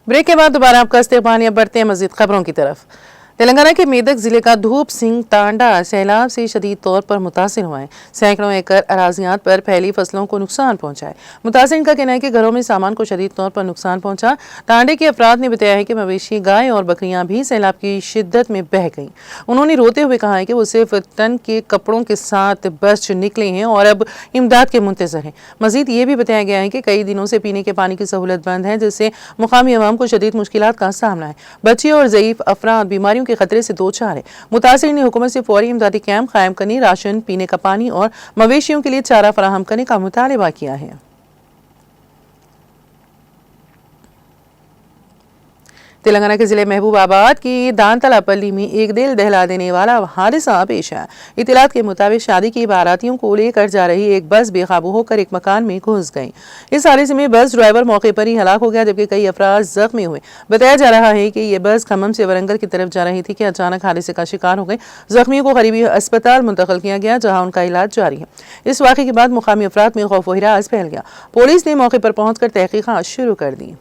Break के बाद दोबारा आपका इस्तेमाल या बढ़ते हैं मजीद खबरों की तरफ। तेलंगाना के मेदक जिले का धूप सिंह तांडा सैलाब से शदीद तौर पर मुतासिर हुआ है। सैकड़ों एकड़ अराजियात पर फैली फसलों को नुकसान पहुंचा है। मुतासिर का कहना है कि घरों में सामान को शदीद तौर पर नुकसान पहुंचा। तांडे के अफराद ने बताया है कि मवेशी, गाय और बकरियां भी सैलाब की शिद्दत में बह गईं। उन्होंने रोते हुए कहा है कि वो सिर्फ तन के कपड़ों के साथ बच निकले हैं और अब इमदाद के मुंतजर हैं। मजीद ये भी बताया गया है कि कई दिनों से पीने के पानी की सहूलत बंद है, जिससे मुकामी अवाम को शदीद मुश्किलात का सामना है। बच्चे और ज़ईफ अफराद बीमारियों के खतरे से दो चार है। मुतासिर ने हुकूमत से फौरी इमदादी कैंप कायम करने, राशन, पीने का पानी और मवेशियों के लिए चारा फराहम करने का मुतालबा किया है। तेलंगाना के जिले महबूबाबाद की दानतला पल्ली में एक दिल दहला देने वाला हादसा पेश आया। इत्तलात के मुताबिक शादी की बारातियों को लेकर जा रही एक बस बेकाबू होकर एक मकान में घुस गई। इस हादसे में बस ड्राइवर मौके पर ही हलाक हो गया, जबकि कई अफराद जख्मी हुए। बताया जा रहा है कि ये बस खम्मम से वरंगल की तरफ जा रही थी कि अचानक हादसे का शिकार हो गई। जख्मियों को करीबी अस्पताल मुंतकिल किया गया, जहाँ उनका इलाज जारी है। इस वाक़े के बाद मुकामी अफराद में खौफ व हिरास फैल गया। पुलिस ने मौके पर पहुंचकर तहकीकात शुरू कर दी।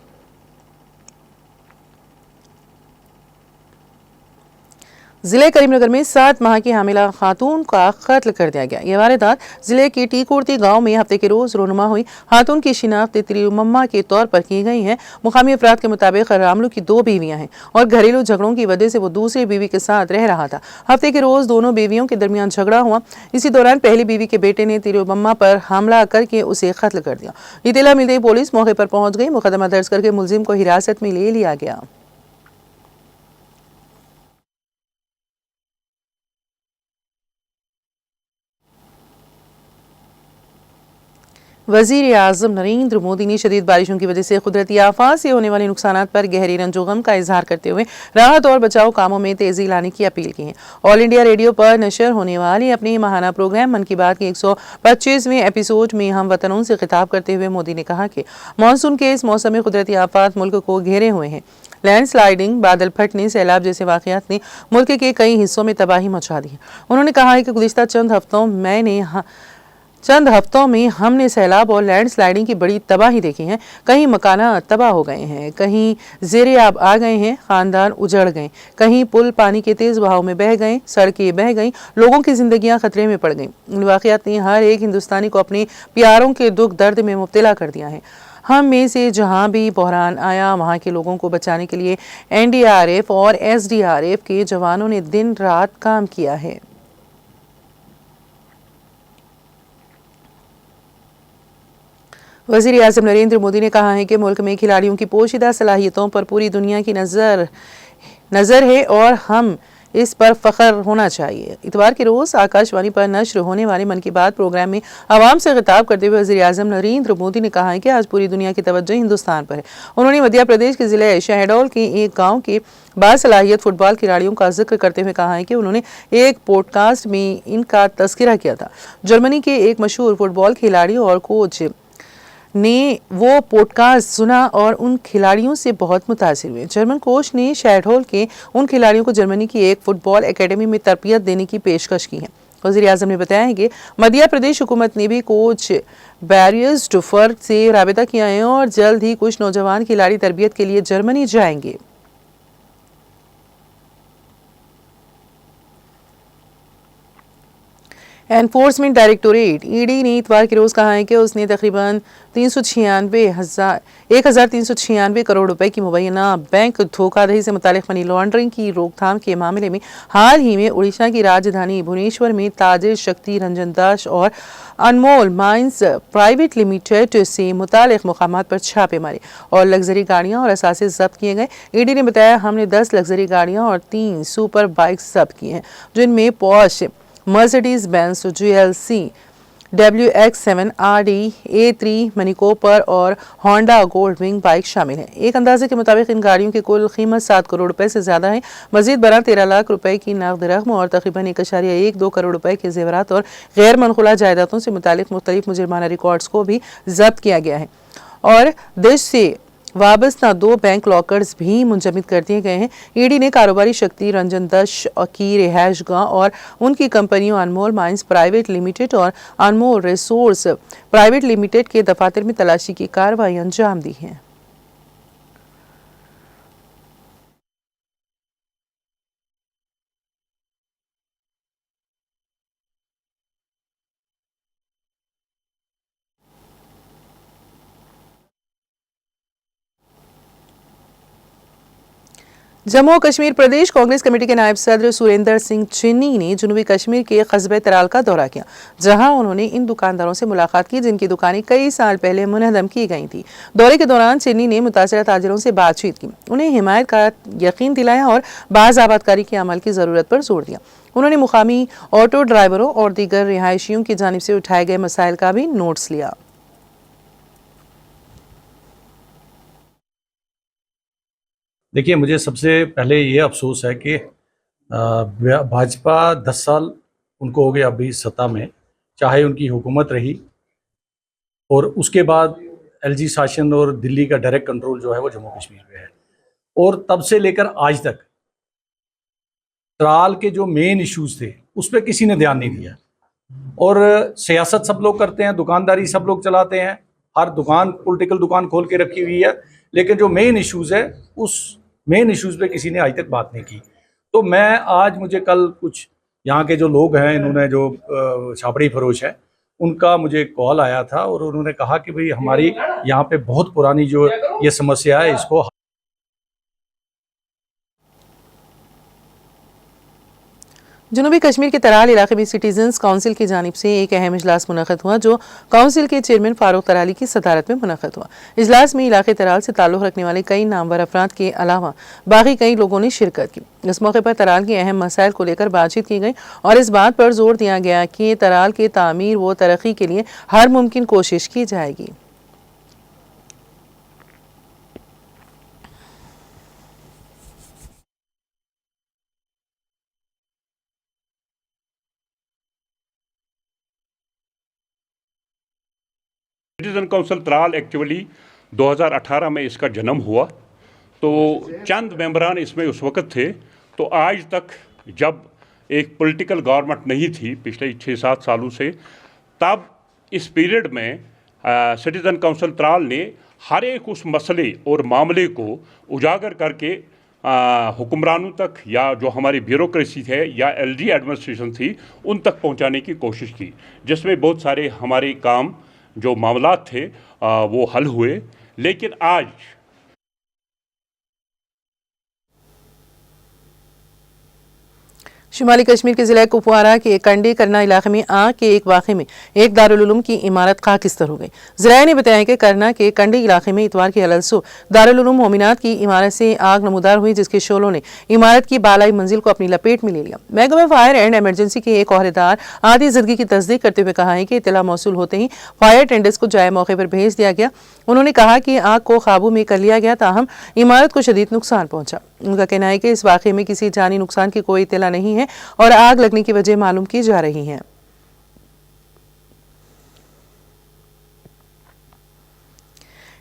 जिले करीमनगर में 7 माह की हामिला खातून का कत्ल कर दिया गया। यह वारदात जिले के टीकुर्ती गांव में हफ्ते के रोज रोनुमा हुई। खातून की शिनाख्त तिरुमम्मा के तौर पर की गई है। मुकामी अफराद के मुताबिक रामलू की 2 बीवियां हैं और घरेलू झगड़ों की वजह से वो दूसरी बीवी के साथ रह रहा था। हफ्ते के रोज दोनों बीवियों के दरमियान झगड़ा हुआ। इसी दौरान पहली बीवी के बेटे ने तिरुमम्मा पर हमला करके उसे कत्ल कर दिया। इत्तला मिलते ही पुलिस मौके पर पहुंच गई। मुकदमा दर्ज करके मुलजिम को हिरासत में ले लिया गया। वज़ीर आज़म नरेंद्र मोदी ने शदीद बारिशों की वजह से कुदरती आफात से होने वाले नुकसानात पर गहरी रंजो गम का इजहार करते हुए राहत और बचाव कामों में तेजी लाने की अपील की है। ऑल इंडिया रेडियो पर नशर होने वाले अपने माहाना प्रोग्राम मन की बात के 125वें एपिसोड में हम वतनों से खिताब करते हुए मोदी ने कहा कि मानसून के इस मौसम में कुदरती आफात मुल्क को घेरे हुए हैं। लैंडस्लाइडिंग, बादल फटने, सैलाब जैसे वाक़यात ने मुल्क के कई हिस्सों में तबाही मचा दी है। उन्होंने कहा है कि गुज़िश्ता चंद हफ्तों में हमने सैलाब और लैंडस्लाइडिंग की बड़ी तबाही देखी है। कहीं मकाना तबाह हो गए हैं, कहीं ज़ेरे आब आ गए हैं, खानदान उजड़ गए, कहीं पुल पानी के तेज़ बहाव में बह गए, सड़कें बह गईं, लोगों की जिंदगियां खतरे में पड़ गईं। इन वाक़यात ने हर एक हिंदुस्तानी को अपने प्यारों के दुख दर्द में मुब्तला कर दिया है। हम में से जहां भी बहरान आया, वहां के लोगों को बचाने के लिए NDRF और SDRF के जवानों ने दिन रात काम किया है। वज़ीर आज़म नरेंद्र मोदी ने कहा है कि मुल्क में खिलाड़ियों की पोशीदा सलाहियतों पर पूरी दुनिया की नज़र है और हम इस पर फख्र होना चाहिए। इतवार के रोज़ आकाशवाणी पर नश्र होने वाले मन की बात प्रोग्राम में आवाम से खिताब करते हुए वज़ीर आज़म नरेंद्र मोदी ने कहा है कि आज पूरी दुनिया की तवज्जो हिंदुस्तान पर है। उन्होंने मध्य प्रदेश के ज़िले शहडोल के एक गाँव के बासलाहियत फुटबॉल खिलाड़ियों का जिक्र करते हुए कहा है कि उन्होंने एक पॉडकास्ट में इनका तस्करा किया था। जर्मनी के एक मशहूर फुटबॉल खिलाड़ी और कोच ने वो पॉडकास्ट सुना और उन खिलाड़ियों से बहुत मुतासिर हुए। जर्मन कोच ने शहडोल के उन खिलाड़ियों को जर्मनी की एक फुटबॉल एकेडमी में तरबियत देने की पेशकश की है। वज़ीर आज़म ने बताया है कि मध्य प्रदेश हुकूमत ने भी कोच बैरियस डुफर से राबिता किया है और जल्द ही कुछ नौजवान खिलाड़ी तरबियत के लिए जर्मनी जाएंगे। एनफोर्समेंट डायरेक्टोरेट ED ने इतवार के रोज कहा है कि उसने तकरीबन 1,396 करोड़ रुपए की मुबैना बैंक धोखाधड़ी से मुतालिक मनी लॉन्ड्रिंग की रोकथाम के मामले में हाल ही में उड़ीसा की राजधानी भुवनेश्वर में ताजिर शक्ति रंजन दास और अनमोल माइंस प्राइवेट लिमिटेड से मुतालिक मुकामात पर छापे मारे और लग्जरी गाड़ियां और असासे जब्त किए गए। ED ने बताया, हमने 10 लग्जरी गाड़ियां और 3 सुपर बाइक्स जब्त की हैं, जिनमें posh Mercedes Benz GLC WX7 RD A3 money Cooper और होंडा गोल्ड विंग बाइक शामिल है। एक अंदाजे के मुताबिक इन गाड़ियों की कुल कीमत 7 करोड़ रुपए से ज्यादा है। मजीद बरां 13 लाख रुपए की नकद रकम और तकरीबन 1.12 करोड़ रुपए के जेवरात और गैर मनकुला जायदादों से मुतालिक मुख्तलिफ मुजरिमाना रिकॉर्ड्स को भी जब्त किया गया है और देश से वाबस्ता 2 बैंक लॉकर्स भी मुंजमद कर दिए गए हैं। ED ने कारोबारी शक्ति रंजन दास की रिहायश गाह और उनकी कंपनियों अनमोल माइंस प्राइवेट लिमिटेड और अनमोल रिसोर्स प्राइवेट लिमिटेड के दफातर में तलाशी की कार्रवाई अंजाम दी है। जम्मू और कश्मीर प्रदेश कांग्रेस कमेटी के नायब सदर सुरेंद्र सिंह चिन्नी ने जनूबी कश्मीर के कस्बे तराल का दौरा किया, जहां उन्होंने इन दुकानदारों से मुलाकात की जिनकी दुकानें कई साल पहले मुनहदम की गई थी। दौरे के दौरान चिन्नी ने मुतासरा ताजिरों से बातचीत की, उन्हें हिमायत का यकीन दिलाया और बाज़ाबातकारी के अमल की जरूरत पर जोर दिया। उन्होंने मुकामी ऑटो ड्राइवरों और दीगर रिहायशियों की जानिब से उठाए गए मसाइल का भी नोट्स लिया। देखिए, मुझे सबसे पहले ये अफसोस है कि भाजपा 10 साल उनको हो गए अभी सत्ता में, चाहे उनकी हुकूमत रही और उसके बाद एलजी शासन और दिल्ली का डायरेक्ट कंट्रोल जो है वो जम्मू कश्मीर पे है, और तब से लेकर आज तक त्राल के जो मेन इश्यूज थे उस पर किसी ने ध्यान नहीं दिया। और सियासत सब लोग करते हैं, दुकानदारी सब लोग चलाते हैं, हर दुकान पॉलिटिकल दुकान खोल के रखी हुई है, लेकिन जो मेन इश्यूज है उस मेन इश्यूज पे किसी ने आज तक बात नहीं की। तो मुझे कल कुछ यहाँ के जो लोग हैं, इन्होंने जो छापड़ी फरोश है, उनका मुझे कॉल आया था और उन्होंने कहा कि भाई हमारी यहाँ पे बहुत पुरानी जो ये समस्या है इसको। जनूबी कश्मीर के तराल इलाके में सिटीजन्स काउंसिल की जानिब से एक अहम इजलास मुनक़द हुआ, जो काउंसिल के चेयरमैन फारूक तराली की सदारत में मुनक़द हुआ। इजलास में इलाके तराल से ताल्लुक़ रखने वाले कई नामवर अफराद के अलावा बाकी कई लोगों ने शिरकत की। इस मौके पर तराल के अहम मसाइल को लेकर बातचीत की गई और इस बात पर जोर दिया गया कि तराल के तामीर व तरक्की के लिए हर मुमकिन कोशिश की जाएगी। सिटीजन काउंसिल त्राल एक्चुअली 2018 में इसका जन्म हुआ, तो चंद मेंबरान इसमें उस वक़्त थे। तो आज तक जब एक पॉलिटिकल गवर्नमेंट नहीं थी पिछले 6-7 सालों से, तब इस पीरियड में सिटीजन काउंसिल त्राल ने हर एक उस मसले और मामले को उजागर करके हुक्मरानों तक या जो हमारी ब्यूरोक्रेसी है या एलजी एडमिनिस्ट्रेशन थी उन तक पहुंचाने की कोशिश की, जिसमें बहुत सारे हमारे काम जो मामलात थे वो हल हुए। लेकिन आज शुमाली कश्मीर के ज़िला कुपवारा के कंडी करना इलाके में आग के एक वाक़े में एक दारुल उलूम की इमारत खाकिस्तर हो गई। ज़राए ने बताया कि करना के कंडी इलाके में इतवार की अलसो दारुल उलूम मोमिनात की इमारत से आग नमूदार हुई, जिसके शोलों ने इमारत की बालाई मंजिल को अपनी लपेट में ले लिया। महकमे फायर एंड एमरजेंसी के एक अहदेदार आदि ज़िदगी की तस्दीक करते हुए कहा है कि इतला मौसूल होते ही फायर टेंडर्स को जाए मौके पर भेज दिया गया। उन्होंने कहा कि आग को काबू में कर लिया गया, ताहम इमारत को शदीद नुकसान पहुंचा। उनका कहना है कि इस वाक़े में किसी जानी नुकसान की कोई इत्तला नहीं है और आग लगने की वजह मालूम की जा रही है।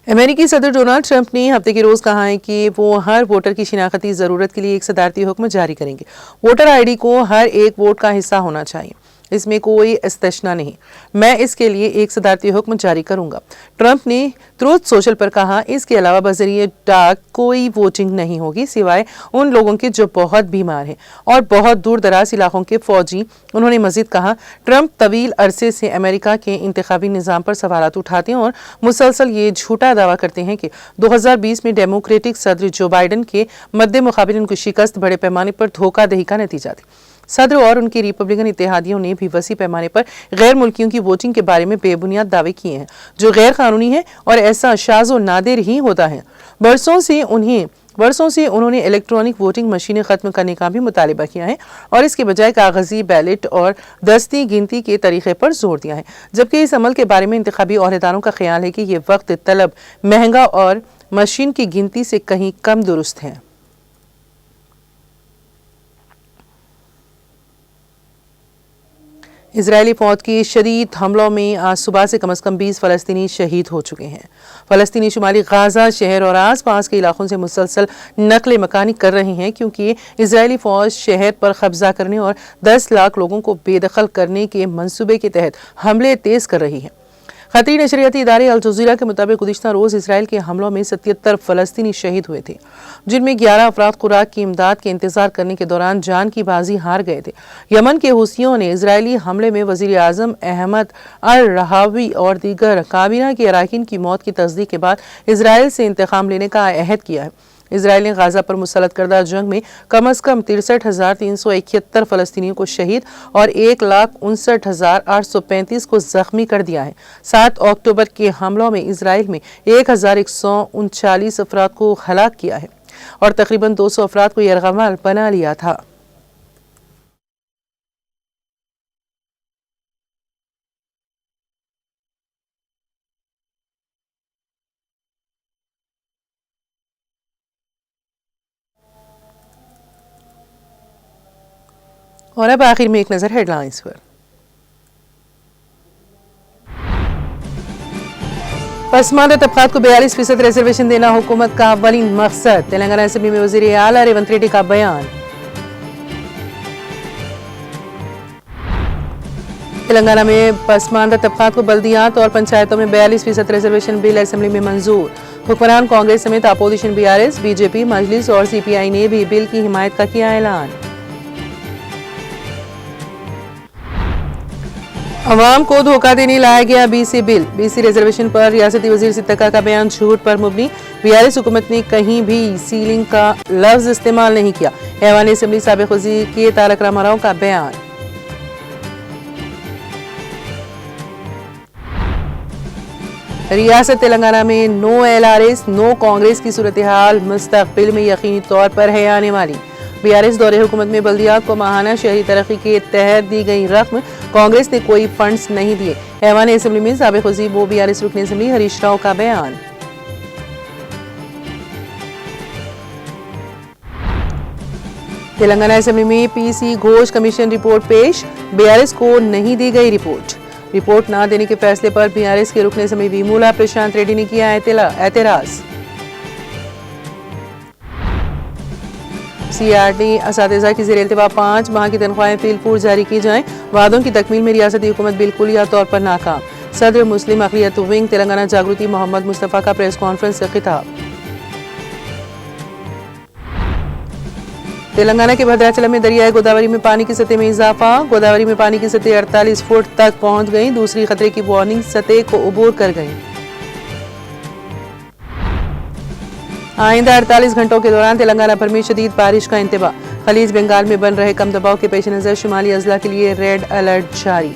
अमेरिकी सदर डोनाल्ड ट्रंप ने हफ्ते के रोज कहा है कि वो हर वोटर की शिनाख्ती जरूरत के लिए एक सदारती हुक्म जारी करेंगे। वोटर आईडी को हर एक वोट का हिस्सा होना चाहिए, इसमें कोई इस्तिस्ना नहीं। मैं इसके लिए एक सदारती हुक्म जारी करूंगा, ट्रंप ने ट्रूथ सोशल पर कहा। इसके अलावा बजरिए डाक कोई वोटिंग नहीं होगी सिवाय उन लोगों के जो बहुत बीमार हैं और बहुत दूर दराज इलाकों के फौजी। उन्होंने मजीद कहा, ट्रंप तवील अरसे से अमेरिका के इंतखाबी निज़ाम पर सवालात उठाते हैं और मुसलसल ये झूठा दावा करते हैं कि 2020 में डेमोक्रेटिक सदर जो बाइडन के मद्दे मुकाबिल उनकी शिकस्त बड़े पैमाने पर धोखादही का नतीजा थी। सदर और उनके रिपब्लिकन इत्तेहादियों ने भी वसी पैमाने पर गैर मुल्कियों की वोटिंग के बारे में बेबुनियाद दावे किए हैं, जो गैर कानूनी है और ऐसा शाज़ो नादिर ही होता है। बरसों से उन्होंने इलेक्ट्रॉनिक वोटिंग मशीनें खत्म करने का भी मुतालिबा किया है और इसके बजाय कागजी बैलेट और दस्ती गिनती के तरीके पर जोर दिया है, जबकि इस अमल के बारे में इंतखाबी अहदेदारों का ख्याल है कि ये वक्त तलब, महंगा और मशीन की गिनती से कहीं कम दुरुस्त है। इजरायली फौज की शदीद हमलों में आज सुबह से कम 20 फ़लस्तीनी शहीद हो चुके हैं। फ़लस्तीनी शुमाली गाज़ा शहर और आसपास के इलाकों से मुसलसल नकल मकानी कर रहे हैं, क्योंकि इजरायली फ़ौज शहर पर कब्जा करने और 10 लाख लोगों को बेदखल करने के मंसूबे के तहत हमले तेज़ कर रही है। खतरी नशरियाती इदारे अल जज़ीरा के मुताबिक गुज़िश्ता रोज़ इसराइल के हमलों में 77 फ़लस्तीनी शहीद हुए थे, जिनमें 11 अफराद खुराक की इमदाद के इंतजार करने के दौरान जान की बाजी हार गए थे। यमन के हुसियों ने इसराइली हमले में वज़ीर आज़म अहमद अल रहावी और दीगर काबीना के अरकान की मौत की तस्दीक के बाद इसराइल से इंतकाम लेने का अहद किया है। इसराइल ने गाजा पर मुसल्लत करदा जंग में कम से कम 63,371 फलस्तीनियों को शहीद और 1,59,835 को जख्मी कर दिया है। 7 अक्टूबर के हमलों में इसराइल में 1,139 अफराद को हलाक किया है और तकरीबन 200 अफराद को यरगमाल बना लिया था। और अब आखिर में एक नजर हेडलाइंस पर। पसमानदा तबकात को 42% रिजर्वेशन देना हुकूमत का अव्वलीन मकसद, तेलंगाना असेंबली में वजीर आला रेवंत रेड्डी का बयान। तेलंगाना में पसमानदा तबकात को बल्दियात और पंचायतों में 42% रिजर्वेशन बिल असेंबली में मंजूर। हुक्मरान कांग्रेस समेत अपोजिशन बीआरएस, बीजेपी, मजलिस और सीपीआई ने भी बिल की हिमायत का किया ऐलान। अवाम को धोखा देने लाया गया बीसी बिल, बीसी रिजर्वेशन पर रियासती वजीर सिद्दीका का बयान झूठ पर मुबनी। बीआरएस हुकूमत ने कहीं भी सीलिंग का लफ्ज इस्तेमाल नहीं किया। ऐवान असेंबली साबिक वजीर के तारक रामाराव का बयान। रियासत तेलंगाना में नो एलआरएस, नो कांग्रेस की सूरत हाल मुस्तकबिल में यकीनी तौर पर है आने वाली। बीआरएस दौरे हुकूमत में बल्दियात को माहाना शहरी तरक्की के तहत दी गई रकम, कांग्रेस ने कोई फंड्स नहीं दिए। ऐवान असेंबली में साबिक वज़ीर वो बीआरएस रुकन असेंबली हरीश राव का बयान। तेलंगाना असेंबली में पीसी घोष कमीशन रिपोर्ट पेश, बीआरएस को नहीं दी गई रिपोर्ट। रिपोर्ट न देने के फैसले पर बीआरएस के रुकन असेंबली वीमूला प्रशांत रेड्डी ने किया एतराज। सीआरडी असातिज़ा की ज़ेर इल्तिवा 5 माह की तनख्वाहें फीलपूर जारी की जाएं। वादों की तकमील में रियासती हुकूमत बिल्कुलिया तौर पर नाकाम। सदर मुस्लिम अक़लियत विंग तेलंगाना जागृति मोहम्मद मुस्तफ़ा का प्रेस कॉन्फ्रेंस से खिताब। तेलंगाना के भद्राचलम में दरियाए गोदावरी में पानी की सतह में इजाफा, गोदावरी में पानी की सतह 48 फुट तक पहुंच गई। दूसरी खतरे की वार्निंग सतह को उबूर कर गई। आइंदा 48 घंटों के दौरान तेलंगाना भर में शदीद बारिश का इंतबा। खलीज बंगाल में बन रहे कम दबाव के पेश नजर शुमाली अजला के लिए रेड अलर्ट जारी।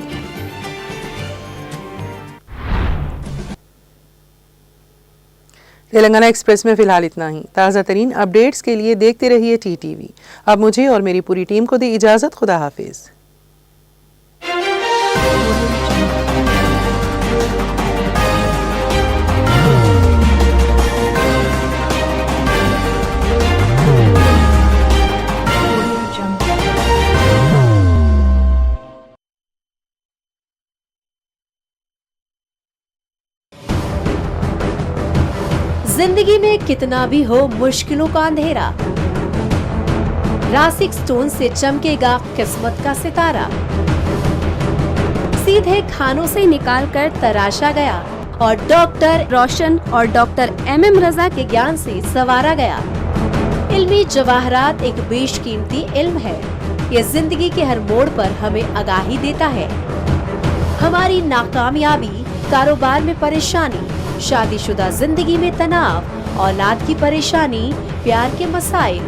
तेलंगाना एक्सप्रेस में फिलहाल इतना ही। ताज़ा तरीन अपडेट्स के लिए देखते रहिए टीटीवी। अब मुझे और मेरी पूरी टीम को दी इजाजत। खुदा हाफिज। जिंदगी में कितना भी हो मुश्किलों का अंधेरा, रासिक स्टोन से चमकेगा किस्मत का सितारा। सीधे खानों से निकालकर तराशा गया और डॉक्टर रोशन और डॉक्टर MM रजा के ज्ञान से संवारा गया। इल्मी जवाहरात एक बेशकीमती इल्म है। ये जिंदगी के हर मोड़ पर हमें आगाही देता है। हमारी नाकामयाबी, कारोबार में परेशानी, शादीशुदा जिंदगी में तनाव, औलाद की परेशानी, प्यार के मसाइल,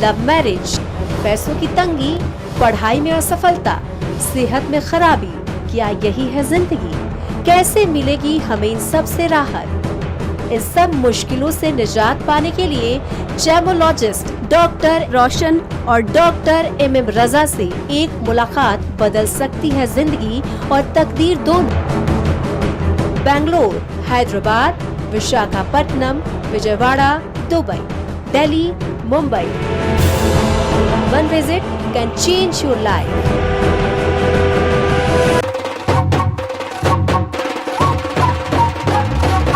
लव मैरिज, पैसों की तंगी, पढ़ाई में असफलता, सेहत में खराबी, क्या यही है जिंदगी? कैसे मिलेगी हमें इन सब से राहत? इस सब मुश्किलों से निजात पाने के लिए जेमोलॉजिस्ट डॉक्टर रोशन और डॉक्टर MM रजा से एक मुलाकात बदल सकती है जिंदगी और तकदीर दोनों। Bangalore, Hyderabad, Visakhapatnam, Vijayawada, Dubai, Delhi, Mumbai. One visit can change your life.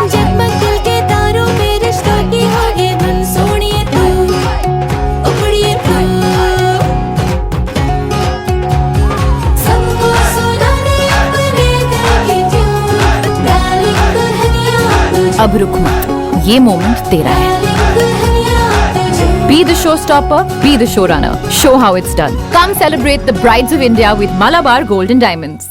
जगमग दिल के तारों में रिश्तों की आगे धुन सोनिए तू, उखड़िए तू, सबको सुनाने अपने दिल की ट्यून, डार्लिंग दुल्हनिया तुझे, अब रुक मत, ये मोमेंट तेरा है। Be the showstopper, be the showrunner. Show how it's done. Come celebrate the Brides of India with Malabar Gold and Diamonds.